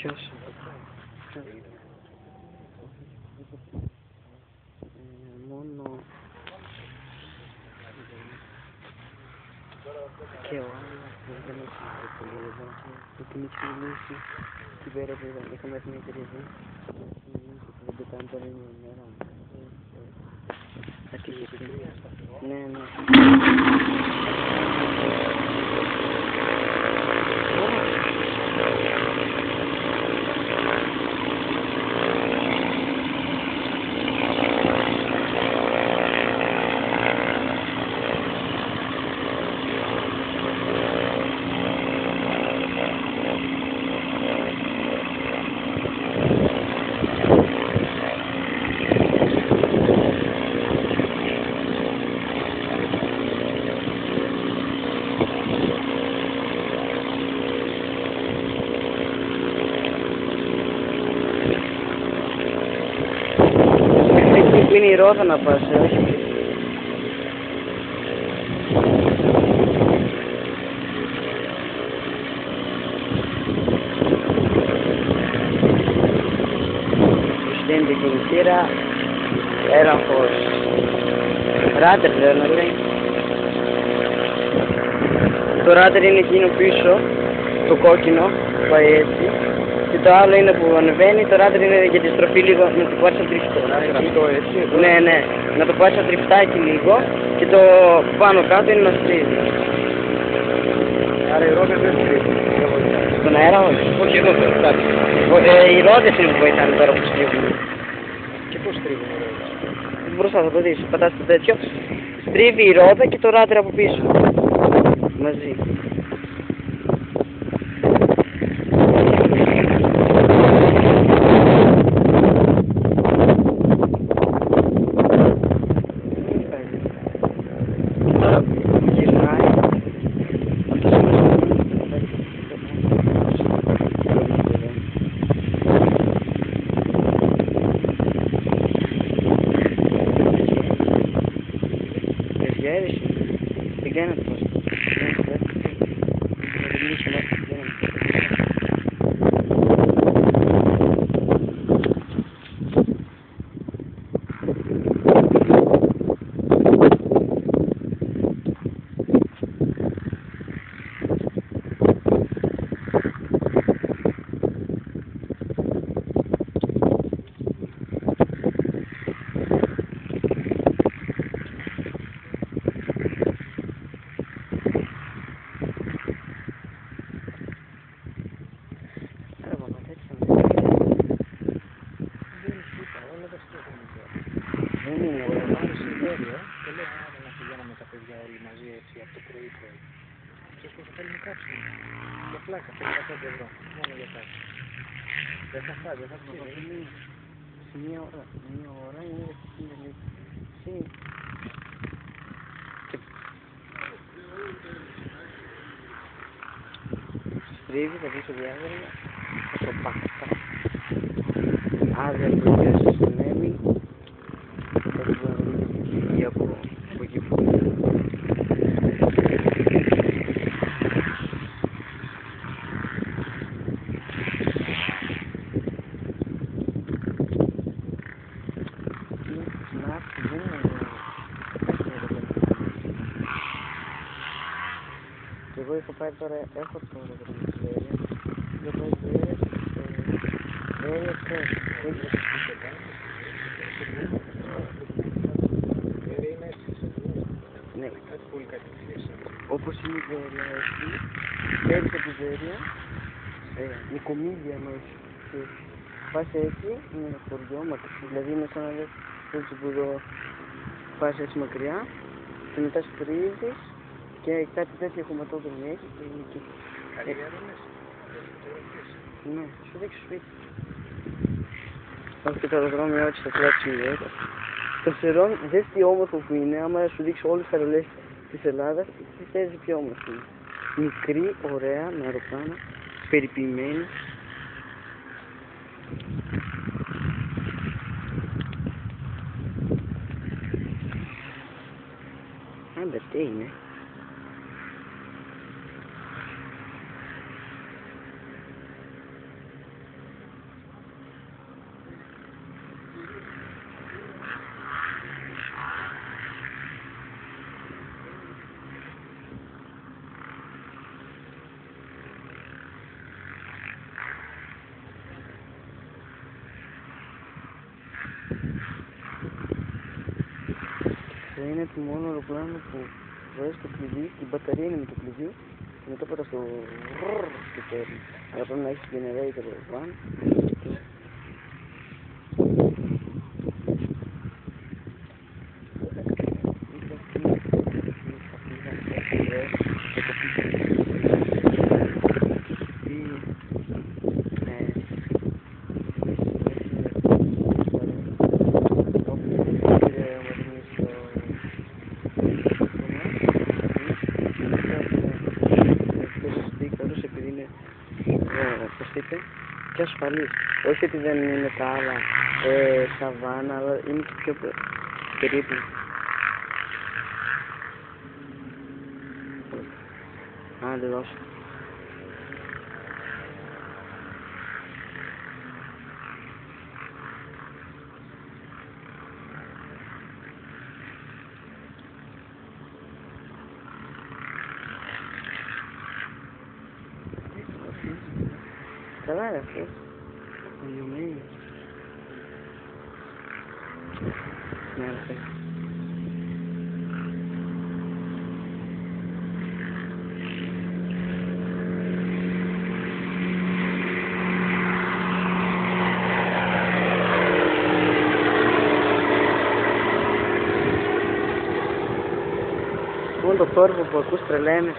Ποιος? Μόνο... Και ο άλλος που δεν έχει πάει πολύ εδώ. Με την έχει μιλήσει την πέρα που είχαμε έρθει μια εταιρεία εδώ. Δεν το κάνει τώρα είναι η μέρα. Θα τύχει. Ναι, ναι. Είναι η Ρόδα να πας, όχι. Στην κινητήρα, έραχος, ράντερ δεν λέει. Το ράντερ είναι εκείνο πίσω, το κόκκινο, που πάει έτσι. Και το άλλο είναι που ανεβαίνει, το ράντερ είναι για τη στροφή λίγο, να το πάρεις τριφτό. Ναι, ναι, να το πάρεις τριφτάκι λίγο και το πάνω κάτω είναι να στρίζει. Άρα οι ρόδες δεν στρίβουν. Στον αέρα όχι. Όχι εδώ το εντάξει. Οι ρόδες είναι που βοηθάνε τώρα που στρίβουν. Και πώς στρίβουν οι ρόδες? Μπροστά θα το δεις, πατάς το τέτοιο, στρίβει η ρόδα και το ράντερ από πίσω. Μαζί. Δεν κάνετε πώς. Για πλάκα, 500 ευρώ, μόνο για κάτι. Δεν θα φτάσει, δεν θα φτάσει. Σε μία ώρα είναι 10.000. Στρίβει, θα δεις το διάγραμμα, θα το πάθα. Άδεια που βγάζει στην Έμι, θα το βγάλει από εκεί που εγώ είχα πάει τώρα, έχω το δρόμο δεν πάει Βέρεια, ναι, όπως είναι η Βέρεια εκεί, πέρυσι από τη Βέρεια, Νικομίδια εννοείς, πας έτσι, είναι ένα χωριό, δηλαδή είναι σαν να δεις έτσι που εδώ πας έτσι μακριά και μετά στρίζεις και κάτι τέτοιο χωματόδρομο έχει και είναι εκεί. Ναι, θα σου δείξω σπίτι. Όχι και το αεροδρόμιο έτσι θα κλάψει λίγο. Το Σερών, δες τι όμορφο που είναι, άμα σου δείξω όλες τις αερολές της Ελλάδας, τι θέλεις πιο όμορφο είναι. Μικρή, ωραία, με αεροπλάνα, περιποιημένη. Άντε, τι είναι. Αυτό είναι το μόνο αεροπλάνο που βάζεις το κλειδί, η μπαταρία είναι με το κλειδί και μετά πατάς το και παίρνει. Αλλά πρέπει να έχεις generator πάνω. Και ασφαλής. Όχι ότι δεν είναι τα άλλα σαβάνα, αλλά είναι και πιο περίπλοκο. Άντε δώσε. Καλά ρε αυτός. Τελειωμένος. Ναι ρε φίλε. Μόνο το θόρυβο που ακούς τρελαίνεσαι.